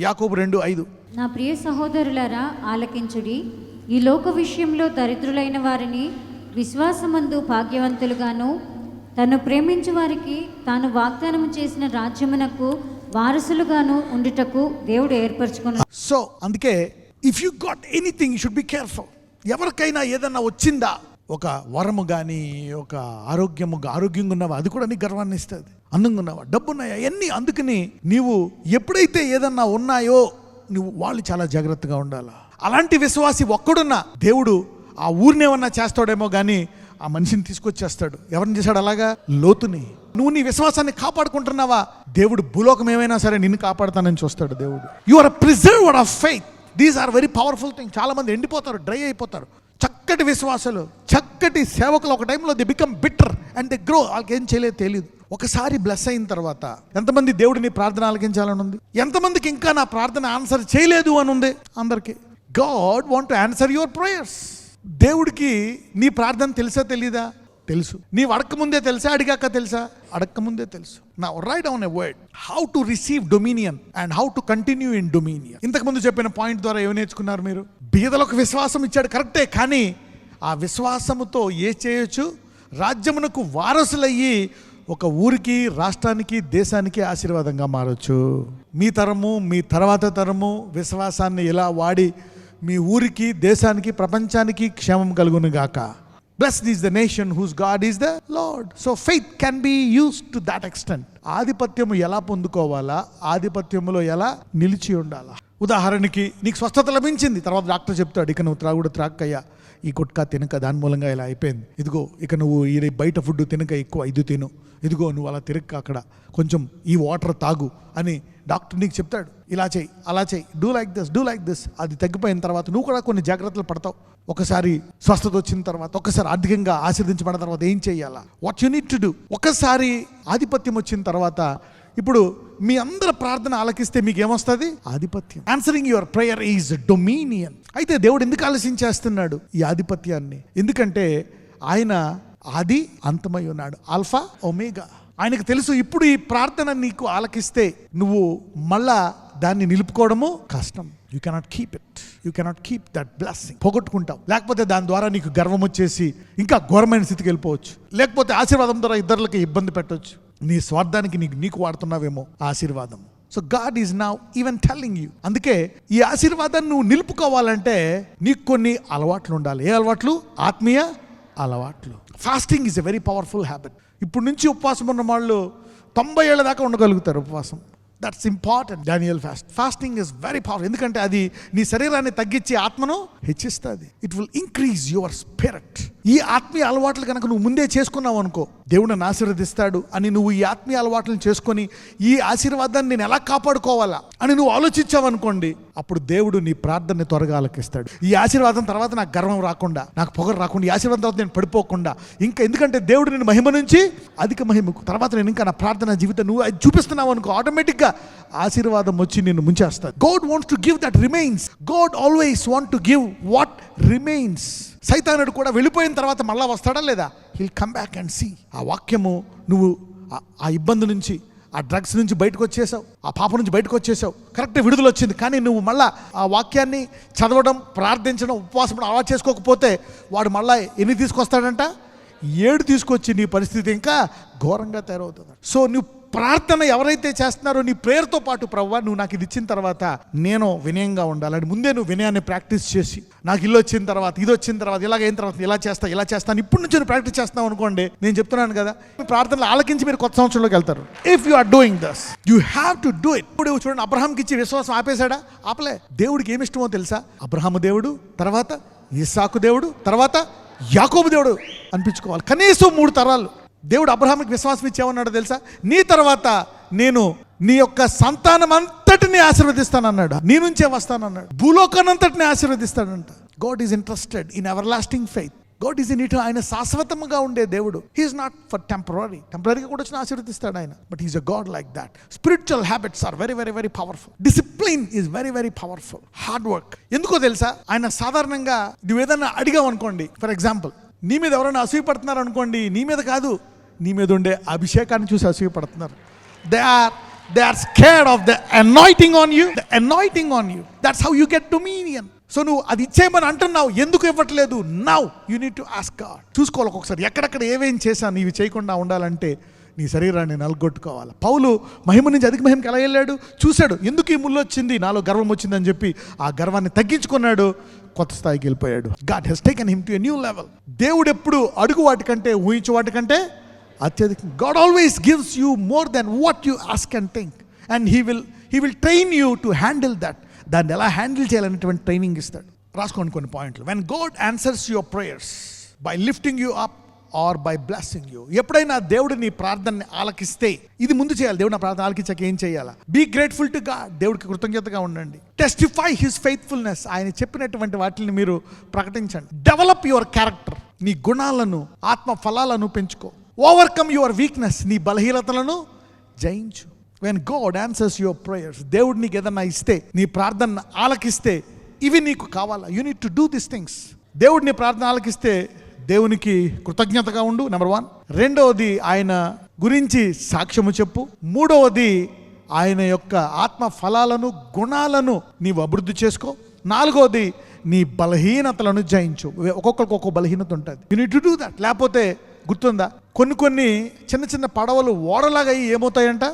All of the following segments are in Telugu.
యాకోబు 2:5. నా ప్రియ సహోదరులారా ఆలకించుడి. ఈ లోక విషయంలో దరిద్రులైన వారిని విశ్వాసమందు భాగ్యవంతులుగాను, తను ప్రేమించు వారికి తాను వాగ్దానం చేసిన రాజ్యమునకు వారసులుగాను ఉండుటకు దేవుడు ఏర్పరచుకున్నాడు. సో అందుకే if you got anything you should be careful. ఎవరికైనా ఏదన్నా వచ్చిందా, ఒక వరము కానీ, ఒక ఆరోగ్యంగా ఉన్నావా, అది కూడా నీకు గర్వాన్ని ఇస్తుంది. అందంగా ఉన్నావా, డబ్బు ఉన్నాయా, అన్నీ. అందుకని నీవు ఎప్పుడైతే ఏదన్నా ఉన్నాయో నువ్వు వాళ్ళు చాలా జాగ్రత్తగా ఉండాలా. అలాంటి విశ్వాసి ఒక్కడున్నా దేవుడు ఆ ఊరిని ఏమన్నా చేస్తాడేమో కానీ ఆ మనిషిని తీసుకొచ్చేస్తాడు. ఎవరిని చేశాడు అలాగా? లోతుని. నువ్వు నీ విశ్వాసాన్ని కాపాడుకుంటున్నావా, దేవుడు భూలోకం ఏమైనా సరే నిన్ను కాపాడుతానని చూస్తాడు దేవుడు. You are preserved of faith. These are very powerful thing. చాలా మంది ఎండిపోతారు, డ్రై అయిపోతారు. చక్కటి విశ్వాసాలు, చక్కటి సేవకులు ఒక టైంలో they become bitter and the grow. వాళ్ళకి ఏం చేయలేదు తెలియదు. ఒకసారి బ్లెస్ అయిన తర్వాత ఎంతమంది దేవుడిని ప్రార్థన ఆలకించాలని ఉంది? ఎంతమందికి ఇంకా నా ప్రార్థన ఆన్సర్ చేయలేదు అని ఉంది? అందరికీ. God want to answer your prayers. దేవుడికి నీ ప్రార్థన తెలుసా తెలీదా? తెలుసు. నీవు అడక్కముందే తెలుసా, అడిగాక తెలుసా? అడక్కముందే తెలుసు. నా right down a word, how to receive dominion and how to continue in dominion. ఇంతకుముందు చెప్పిన పాయింట్ ద్వారా ఏమి నేర్చుకున్నారు మీరు? బీదలకు విశ్వాసం ఇచ్చాడు కరెక్టే, కానీ ఆ విశ్వాసముతో ఏ చేయొచ్చు? రాజ్యమునకు వారసులయ్యి ఒక ఊరికి, రాష్ట్రానికి, దేశానికి ఆశీర్వాదంగా మారచ్చు. మీ తరము, మీ తర్వాత తరము విశ్వాసాన్ని ఇలా వాడి మీ ఊరికి, దేశానికి, ప్రపంచానికి క్షేమం కలుగును గాక. Blessed is the nation whose God is the Lord. So faith can be used to that extent. ఆధిపత్యము ఎలా పొందుకోవాలా, ఆధిపత్యములో ఎలా నిలిచి ఉండాలా. ఉదాహరణకి నీకు స్వస్థత లభించింది, తర్వాత డాక్టర్ చెప్తాడు ఇక నువ్వు త్రాక్కయ్యా, ఈ గుట్కా తినక దాని మూలంగా ఇలా అయిపోయింది, ఇదిగో ఇక నువ్వు ఈ బయట ఫుడ్ తినక ఎక్కువ ఇది తిను, ఇదిగో నువ్వు అలా తిరగక అక్కడ కొంచెం ఈ వాటర్ తాగు అని డాక్టర్ నీకు చెప్తాడు. ఇలా చెయ్యి, అలా చెయ్యి, డూ లైక్ దిస్. అది తగ్గిపోయిన తర్వాత నువ్వు కూడా కొన్ని జాగ్రత్తలు పడతావు. ఒకసారి స్వస్థత వచ్చిన తర్వాత, ఒకసారి ఆర్థికంగా ఆశీర్వదించబడిన తర్వాత ఏం చెయ్యాలా, what you need to do. ఒకసారి ఆధిపత్యం వచ్చిన తర్వాత, ఇప్పుడు మీ అందరి ప్రార్థన ఆలకిస్తే మీకు ఏమొస్తుంది? ఆధిపత్యం. Answering your prayer is dominion. అయితే దేవుడు ఎందుకు ఆలోచించేస్తున్నాడు ఈ ఆధిపత్యాన్ని? ఎందుకంటే ఆయన ఆది అంతమై ఉన్నాడు, ఆల్ఫా ఒమేగా. ఆయనకు తెలుసు ఇప్పుడు ఈ ప్రార్థన నీకు ఆలకిస్తే నువ్వు మళ్ళా దాన్ని నిలుపుకోవడము కష్టం. You cannot keep it, you cannot keep that blessing. పోగొట్టుకుంటావు. లేకపోతే దాని ద్వారా నీకు గర్వం వచ్చేసి ఇంకా ఘోరమైన స్థితికి వెళ్ళిపోవచ్చు. లేకపోతే ఆశీర్వాదం ద్వారా ఇద్దరులకి ఇబ్బంది పెట్టవచ్చు. నీ స్వార్థానికి నీకు వాడుతున్నావేమో ఆశీర్వాదం. So God is now even telling you. అందుకే ఈ ఆశీర్వాదాన్ని నువ్వు నిలుపుకోవాలంటే నీకు కొన్ని అలవాట్లు ఉండాలి. ఏ అలవాట్లు? ఆత్మీయ అలవాట్లు. Fasting is a very powerful habit. ఇప్పుడు నుంచి ఉపవాసం ఉన్న వాళ్ళు 90 ఏళ్ళ దాకా ఉండగలుగుతారు ఉపవాసం. That's important. Daniel fasting is very powerful. ఎందుకంటే అది నీ శరీరాన్ని తగ్గించి ఆత్మను హెచ్చిస్తుంది. It will increase your spirit. ఈ ఆత్మీయ అలవాట్లు కనుక నువ్వు ముందే చేసుకున్నావు అనుకో, దేవుడు నన్ను ఆశీర్వదిస్తాడు అని నువ్వు ఈ ఆత్మీయ అలవాట్లను చేసుకొని ఈ ఆశీర్వాదాన్ని నేను ఎలా కాపాడుకోవాలా అని నువ్వు ఆలోచించావు అనుకోండి, అప్పుడు దేవుడు నీ ప్రార్థనని త్వరగా ఆలకిస్తాడు. ఈ ఆశీర్వాదం తర్వాత నాకు గర్వం రాకుండా, నాకు పొగరు రాకుండా, ఈ ఆశీర్వాదం తర్వాత నేను పడిపోకుండా, ఇంకా ఎందుకంటే దేవుడు నేను మహిమ నుంచి అధిక మహిమకు తర్వాత నేను ఇంకా నా ప్రార్థన జీవితం నువ్వు అది చూపిస్తున్నావు అనుకో, ఆటోమేటిక్గా ఆశీర్వాదం వచ్చి నిన్ను ముంచేస్తాడు. God wants to give that remains. God always want to give what remains. సైతానుడు కూడా వెళ్ళిపోయిన తర్వాత మళ్ళా వస్తాడా లేదా? He'll come back and see. ఆ వాక్యము నువ్వు ఆ ఇబ్బంది నుంచి, ఆ డ్రగ్స్ నుంచి బయటకు వచ్చేసావు, ఆ పాప నుంచి బయటకు వచ్చేసావు, కరెక్ట్ విడుదల వచ్చింది. కానీ నువ్వు మళ్ళీ ఆ వాక్యాన్ని చదవడం, ప్రార్థించడం, ఉపవాసం అలా చేసుకోకపోతే వాడు మళ్ళీ ఎన్ని తీసుకొస్తాడంట? 7 తీసుకొచ్చి నీ పరిస్థితి ఇంకా ఘోరంగా తయారవుతుంది. సో నువ్వు ప్రార్థన ఎవరైతే చేస్తున్నారో నీ ప్రేయర్తో పాటు, ప్రభువా నువ్వు నాకు ఇది ఇచ్చిన తర్వాత నేను వినయంగా ఉండాలని ముందే నువ్వు వినయాన్ని ప్రాక్టీస్ చేసి, నాకు ఇల్లు వచ్చిన తర్వాత, ఇది వచ్చిన తర్వాత, ఇలాగైన తర్వాత ఇలా చేస్తాను ఇప్పటి నుంచి నువ్వు ప్రాక్టీస్ చేస్తున్నావు అనుకోండి, నేను చెప్తున్నాను కదా, ప్రార్థనలు ఆలకించి మీరు కొత్త సంవత్సరంలోకి వెళ్తారు. If you are doing this, you have to do it. ఇప్పుడు చూడండి, అబ్రహాంకి ఇచ్చి విశ్వాసం ఆపేశాడా? ఆపలే. దేవుడికి ఏమి ఇష్టమో తెలుసా? అబ్రహాము దేవుడు, తర్వాత ఇస్సాకు దేవుడు, తర్వాత యాకోబు దేవుడు అనిపించుకోవాలి. కనీసం 3 తరాలు. దేవుడు అబ్రహాముకి విశ్వాసం ఇచ్చేమన్నాడు తెలుసా? నీ తర్వాత నేను నీ యొక్క సంతానం అంతటిని ఆశీర్వదిస్తానన్నాడు, నీ నుంచే వస్తానన్నాడు, భూలోకానంతటిని ఆశీర్వదిస్తాడంట. God is interested in everlasting faith. God is in it. ఆయన శాశ్వతంగా ఉండే దేవుడు. హీఈస్ నాట్ ఫర్ టెంపరీగా కూడా వచ్చిన ఆశీర్వదిస్తాడు ఆయన. But he's a god like that. Spiritual habits are very very very powerful. Discipline is very very powerful. Hard work. ఎందుకో తెలుసా? ఆయన సాధారణంగా నువ్వు ఏదైనా అడిగావు అనుకోండి, ఫర్ ఎగ్జాంపుల్ నీ మీద ఎవరైనా అసూయపడుతున్నారు అనుకోండి, నీ మీద కాదు, నీ మీద ఉండే అభిషేకాన్ని చూసి అసూయపడుతున్నారు. They are They are scared of the anointing on you. The anointing on you. That's how you get dominion. So నువ్వు అది ఇచ్చేయమని అంటున్నావు, ఎందుకు ఇవ్వట్లేదు? Now you need to ask God. చూసుకోవాలి ఒక్కొక్కసారి ఎక్కడెక్కడ ఏమేం చేశాను ఇవి చేయకుండా ఉండాలంటే నీ శరీరాన్ని నలగొట్టుకోవాలి. పౌలు మహిమ నుంచి అధిక మహిమకి ఎలా వెళ్ళాడు? చూశాడు, ఎందుకు ఈ ముళ్ళు వచ్చింది, నాలో గర్వం వచ్చిందని చెప్పి ఆ గర్వాన్ని తగ్గించుకున్నాడు, కొత్త స్థాయికి వెళ్ళిపోయాడు. God he's taken him to a new level. దేవుడు ఎప్పుడు అడుగు వాటికంటే ఊహించు వాటికంటే అత్యధికం. God always gives you more than what you ask and think, and he will train you to handle that. దాన్ని ఎలా హ్యాండిల్ చేయాలనేటువంటి ట్రైనింగ్ ఇస్తాడు. రాసుకోండి కొన్ని పాయింట్లు. When God answers your prayers by lifting you up or by blessing you. ఎప్పుడైనా దేవుడు నీ ప్రార్థనని ఆలకిస్తే, ఇది ముందు చేయాలి. దేవుడు నా ప్రార్థన ఆలకించాక ఏం చేయాలా? Be grateful to God. దేవుడికి కృతజ్ఞతగా ఉండండి. Testify his faithfulness. ఆయన చెప్పినటువంటి వాటిని మీరు ప్రకటించండి. Develop your character. నీ గుణాలను, ఆత్మ ఫలాలను పెంచుకో. Overcome your weakness. నీ బలహీనతలను జయించు. When God answers your prayers, దేవుడు నీకు ఏదన్నా ఇస్తే, నీ ప్రార్థన ఆలకిస్తే, ఇవి నీకు కావాలా? You need to do this things. దేవుడు నీ ప్రార్థన ఆలకిస్తే దేవునికి కృతజ్ఞతగా ఉండు, నెంబర్ 1. రెండవది, ఆయన గురించి సాక్ష్యము చెప్పు. మూడవది, ఆయన యొక్క ఆత్మ ఫలాలను, గుణాలను నీవు అభివృద్ధి చేసుకో. నాలుగవది, నీ బలహీనతలను జయించు. ఒక్కొక్కరికి ఒక్కొక్క బలహీనత ఉంటుంది. You need to do that. లేకపోతే గుర్తుందా, కొన్ని చిన్న చిన్న పడవలు ఓడలాగా అయ్యి ఏమవుతాయంట?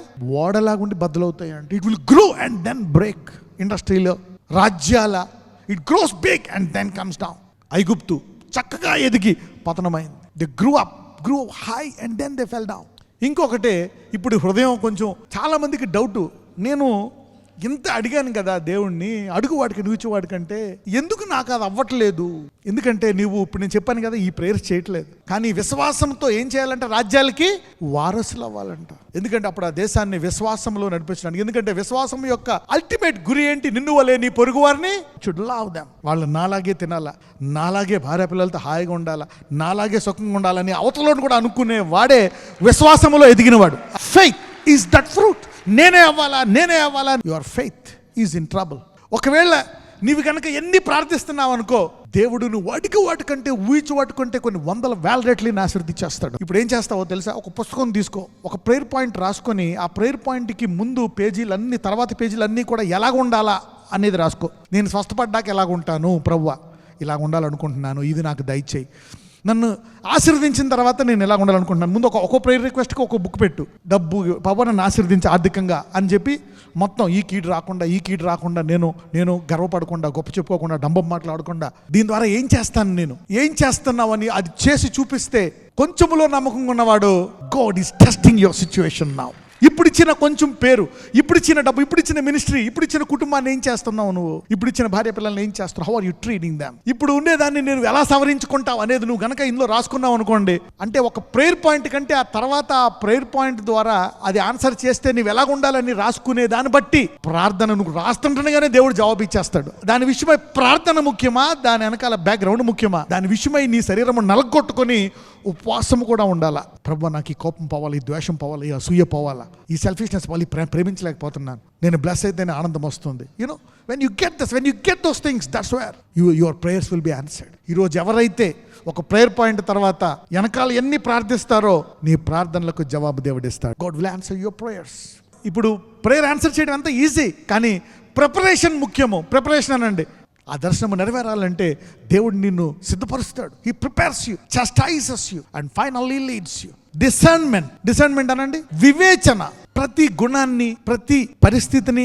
ఓడలాగా ఉండి బద్దలవుతాయంట. It will grow and then break. ఇండస్ట్రీలో, రాజ్యాల, it grows big and then comes down. ఐగుప్తు చక్కగా ఎదిగి పతనమైంది. They grew high and then they fell down. ఇంకొకటి, ఇప్పుడు హృదయం కొంచెం చాలా మందికి డౌటు, నేను ఇంత అడిగాను కదా దేవుణ్ణి, అడుగు వాడికి నువ్వు వాడికంటే ఎందుకు నాకు అది అవ్వట్లేదు? ఎందుకంటే నువ్వు ఇప్పుడు నేను చెప్పాను కదా, ఈ ప్రేయర్స్ చేయట్లేదు. కానీ విశ్వాసంతో ఏం చేయాలంటే రాజ్యాలకి వారసులు అవ్వాలంట. ఎందుకంటే అప్పుడు ఆ దేశాన్ని విశ్వాసంలో నడిపించడానికి. ఎందుకంటే విశ్వాసం యొక్క అల్టిమేట్ గురి ఏంటి? నిన్ను వలే నీ పొరుగు వారిని should love them. వాళ్ళు నాలాగే తినాలా, నాలాగే భార్య పిల్లలతో హాయిగా ఉండాలా, నాలాగే సుఖంగా ఉండాలని అవతలను కూడా అనుకునే వాడే విశ్వాసంలో ఎదిగినవాడు. Faith is that fruit. నేనే అవ్వాలా. Your faith is in trouble. ఒకవేళ నీవు కనుక ఎన్ని ప్రార్థిస్తున్నావు అనుకో, దేవుడు నువ్వు వాటికంటే ఊహించి వాటికంటే కొన్ని వందల వేల రెట్లు ఆశీర్వదించేస్తాడు. ఇప్పుడు ఏం చేస్తావో తెలుసా? ఒక పుస్తకం తీసుకో, ఒక ప్రేయర్ పాయింట్ రాసుకొని, ఆ ప్రేయర్ పాయింట్కి ముందు పేజీలన్నీ, తర్వాత పేజీలన్నీ కూడా ఎలాగ ఉండాలా అనేది రాసుకో. నేను స్వస్థపడ్డాక ఎలాగుంటాను ప్రభువా, ఇలాగ ఉండాలనుకుంటున్నాను, ఇది నాకు దయచేయి. నన్ను ఆశీర్వదించిన తర్వాత నేను ఎలా ఉండాలనుకుంటున్నాను. ముందు ఒక ప్రేయర్ రిక్వెస్ట్కి ఒక బుక్ పెట్టు. డబ్బు పవర్ నన్ను ఆశీర్వదించి ఆర్థికంగా అని చెప్పి మొత్తం ఈ కీడు రాకుండా నేను గర్వపడకుండా, గొప్ప చెప్పుకోకుండా, డంబం మాట్లాడకుండా, దీని ద్వారా ఏం చేస్తున్నావు అని అది చేసి చూపిస్తే, కొంచెములో నమ్మకంగా ఉన్నవాడు, God is testing your situation now. ఇప్పుడు ఇచ్చిన కొంచెం పేరు, ఇప్పుడు ఇచ్చిన డబ్బు, ఇప్పుడు ఇచ్చిన మినిస్ట్రీ, ఇప్పుడు ఇచ్చిన కుటుంబాన్ని ఏం చేస్తున్నావు నువ్వు? ఇప్పుడు ఇచ్చిన భార్య పిల్లల్ని ఏం చేస్తున్నావు? How are you treating them? ఇప్పుడు ఉండేదాన్ని నేను ఎలా సవరించుకుంటావు అనేది నువ్వు గనక ఇందులో రాసుకున్నావు అనుకోండి, అంటే ఒక ప్రేయర్ పాయింట్ కంటే ఆ తర్వాత ఆ ప్రేయర్ పాయింట్ ద్వారా అది ఆన్సర్ చేస్తే నువ్వు ఎలా ఉండాలని రాసుకునే దాన్ని బట్టి ప్రార్థన నువ్వు రాస్తుండగానే దేవుడు జవాబు ఇచ్చేస్తాడు. దాని విషయమై ప్రార్థన ముఖ్యమా, దాని వెనకాల బ్యాక్గ్రౌండ్ ముఖ్యమా? దాని విషయమై నీ శరీరము నలగొట్టుకొని ఉపవాసం కూడా ఉండాలా. ప్రభువా, నాకు ఈ కోపం పోవాలి, ఈ ద్వేషం పోవాలి, ఈ అసూయ పోవాలా, ఈ సెల్ఫిష్నెస్ పోవాలి, ప్రేమించలేకపోతున్నాను, నేను బ్లెస్ అయితేనే ఆనందం వస్తుంది. You know, when you get those things, that's where your prayers will be answered. ఈరోజు ఎవరైతే ఒక ప్రేయర్ పాయింట్ తర్వాత వెనకాల ఎన్ని ప్రార్థిస్తారో నీ ప్రార్థనలకు జవాబు దేవుడిస్తాడు. God will answer your prayers. ఇప్పుడు ప్రేయర్ ఆన్సర్ చేయడం అంతా ఈజీ, కానీ ప్రిపరేషన్ ముఖ్యము. ప్రిపరేషన్ అనండి, ఆ దర్శనము నెరవేరాలంటే దేవుడు నిన్ను సిద్ధపరుస్తాడు. He prepares you, chastises you and finally leads you. Discernment అనండి, వివేచన. ప్రతి గుణాన్ని, ప్రతి పరిస్థితిని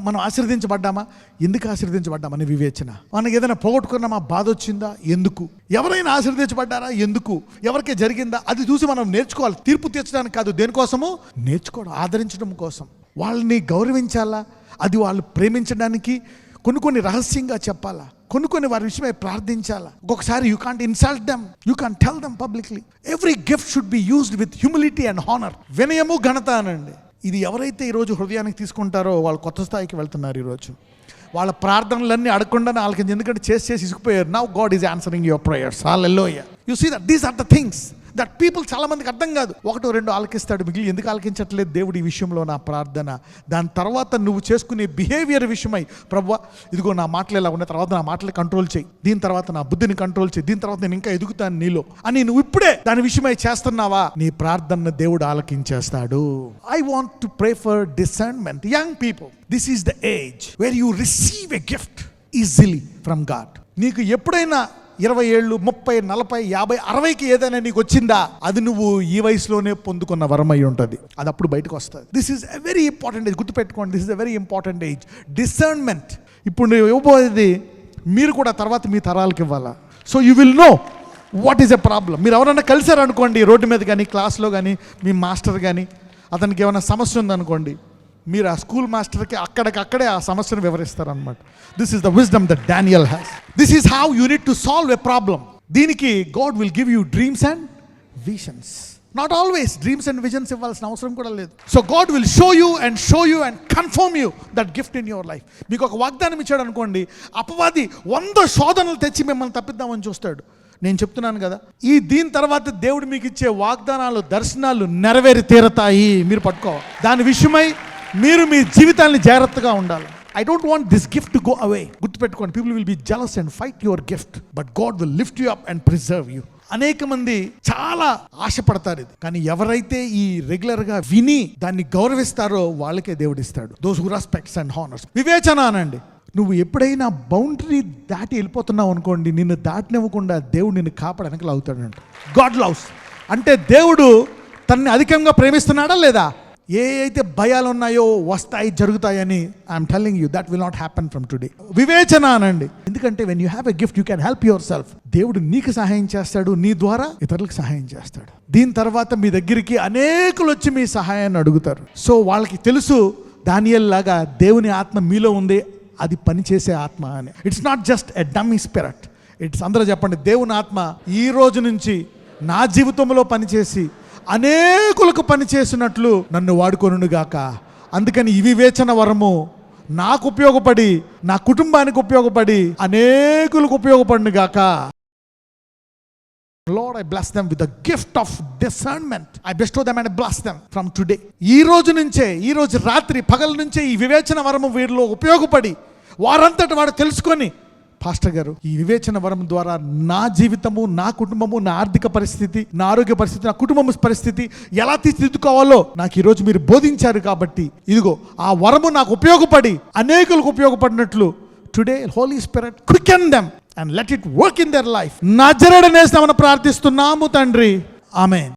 మనం ఆశీర్వదించబడ్డామా, ఎందుకు ఆశీర్వదించబడ్డామని వివేచన. మనకి ఏదైనా పోగొట్టుకున్నామా, బాధ వచ్చిందా, ఎందుకు? ఎవరైనా ఆశీర్వదించబడ్డారా, ఎందుకు? ఎవరికే జరిగిందా, అది చూసి మనం నేర్చుకోవాలి. తీర్పు తీర్చడానికి కాదు, దేనికోసము? నేర్చుకోవడం, ఆదరించడం కోసం. వాళ్ళని గౌరవించాలా, అది వాళ్ళు ప్రేమించడానికి కొన్ని రహస్యంగా చెప్పాలా, కొన్ని వారి విషయమై ప్రార్థించాలా. ఒక్కొక్కసారి you can't insult them, you can't tell them publicly. Every gift should be used with humility and honour. వినయము, ఘనత అనండి. ఇది ఎవరైతే ఈరోజు హృదయానికి తీసుకుంటారో వాళ్ళు కొత్త స్థాయికి వెళ్తున్నారు. ఈరోజు వాళ్ళ ప్రార్థనలన్నీ అడగకుండానే వాళ్ళకి, ఎందుకంటే చేసి ఇసుకుపోయారు. Now God is answering your prayers. Hallelujah. You see that these are the things that people చాలా మందికి అర్థం కాదు. 1-2 ఆలకిస్తాడు, మిగిలి ఎందుకు ఆలకించట్లేదు దేవుడు ఈ విషయంలో నా ప్రార్థన. దాని తర్వాత నువ్వు చేసుకునే బిహేవియర్ విషయమై, ప్రభువా ఇదిగో నా మాటలు ఎలా ఉన్నాయి, తర్వాత నా మాటలు కంట్రోల్ చేయి, దీని తర్వాత నా బుద్ధిని కంట్రోల్ చేయి, దీని తర్వాత నేను ఇంకా ఎదుగుతాను నీలో అని నువ్వు ఇప్పుడే దాని విషయమై చేస్తున్నావా, నీ ప్రార్థన దేవుడు ఆలకించేస్తాడు. I want to pray for discernment. Young people, this is the age where you receive a gift easily from God. నీకు ఎప్పుడైనా 20 ఏళ్ళు, 30, 40, 50, 60కి ఏదైనా నీకు వచ్చిందా, అది నువ్వు ఈ వయసులోనే పొందుకున్న వరం అయి ఉంటుంది. అది అప్పుడు బయటకు వస్తుంది. This is a very important age, గుర్తుపెట్టుకోండి. This is a very important age, discernment. ఇప్పుడు నువ్వు ఇవ్వబోయేది మీరు కూడా తర్వాత మీ తరాలకు ఇవ్వాలా. So you will know what is a problem. మీరు ఎవరైనా కలిసారనుకోండి రోడ్డు మీద కానీ, క్లాస్లో కానీ, మీ మాస్టర్ కానీ, అతనికి ఏమైనా సమస్య ఉందనుకోండి, మీరు ఆ స్కూల్ మాస్టర్కి అక్కడికక్కడే ఆ సమస్యను వివరిస్తారనమాట. This is the wisdom that Daniel has. This is how you need to solve a problem. దీనికి God will give you dreams and visions. Not always dreams and visions ఇవ్వాల్సిన అవసరం కూడా లేదు. So God will show you and confirm you that gift in your life. మీకు ఒక వాగ్దానం ఇచ్చాడు అనుకోండి, అపవాది 100 శోధనలు తెచ్చి మిమ్మల్ని తప్పిద్దామని చూస్తాడు. నేను చెప్తున్నాను కదా, దీని తర్వాత దేవుడు మీకు ఇచ్చే వాగ్దానాలు, దర్శనాలు నెరవేరి తీరతాయి. మీరు పట్టుకోవాలి దాని విషయమై. మీరు మీ జీవితాన్ని జాగ్రత్తగా ఉండాలి. I don't want this gift to go away. గుర్తుపెట్టుకోండి, people will be jealous and fight your gift, but God will lift you up and preserve you. అనేక మంది చాలా ఆశపడతారు ఇది, కానీ ఎవరైతే ఈ రెగ్యులర్గా విని దాన్ని గౌరవిస్తారో వాళ్ళకే దేవుడు ఇస్తాడు. Those who respects and honours. వివేచన అనండి. నువ్వు ఎప్పుడైనా బౌండరీ దాటి వెళ్ళిపోతున్నావు అనుకోండి, నిన్ను దాటినివ్వకుండా దేవుడు నిన్ను కాపాడడానికి అవుతాడంట. గాడ్ లవ్స్ అంటే దేవుడు తనని అధికంగా ప్రేమిస్తున్నాడా లేదా? ఏ అయితే భయాలు ఉన్నాయో వస్తాయి, జరుగుతాయని I'm telling you that will not happen from today. వివేచన అనండి. ఎందుకంటే when you have a gift you can help your self. దేవుడు నీకు సహాయం చేస్తాడు, నీ ద్వారా ఇతరులకు సహాయం చేస్తాడు. దీని తర్వాత మీ దగ్గరికి అనేకులు వచ్చి మీ సహాయాన్ని అడుగుతారు. సో వాళ్ళకి తెలుసు దానియేలు లాగా దేవుని ఆత్మ మీలో ఉంది, అది పనిచేసే ఆత్మ అని. It's not just a dummy spirit. It's, అందరూ చెప్పండి, దేవుని ఆత్మ ఈ రోజు నుంచి నా జీవితంలో పనిచేసి అనేకులకు పనిచేసినట్లు నన్ను వాడుకొనుగాక. అందుకని ఈ వివేచన వరము నాకు ఉపయోగపడి, నా కుటుంబానికి ఉపయోగపడి, అనేకులకు ఉపయోగపడునుగాక. Lord, I bless them with the gift of discernment. I bestow them and I bless them from today. ఈ రోజు నుంచే, ఈ రోజు రాత్రి పగల నుంచే ఈ వివేచన వరము వీరిలో ఉపయోగపడి, వారంతటి వాడు తెలుసుకొని, పాస్టర్ గారు ఈ వివేచన వరం ద్వారా నా జీవితము, నా కుటుంబము, నా ఆర్థిక పరిస్థితి, నా ఆరోగ్య పరిస్థితి, నా కుటుంబం పరిస్థితి ఎలా తీర్చిదిద్దుకోవాలో నాకు ఈరోజు మీరు బోధించారు. కాబట్టి ఇదిగో ఆ వరము నాకు ఉపయోగపడి అనేకులకు ఉపయోగపడినట్లు today Holy Spirit quicken them and let it work in their life. నజరేయుడైన యేసునామమున ప్రార్థిస్తున్నాము తండ్రి, ఆమేన్.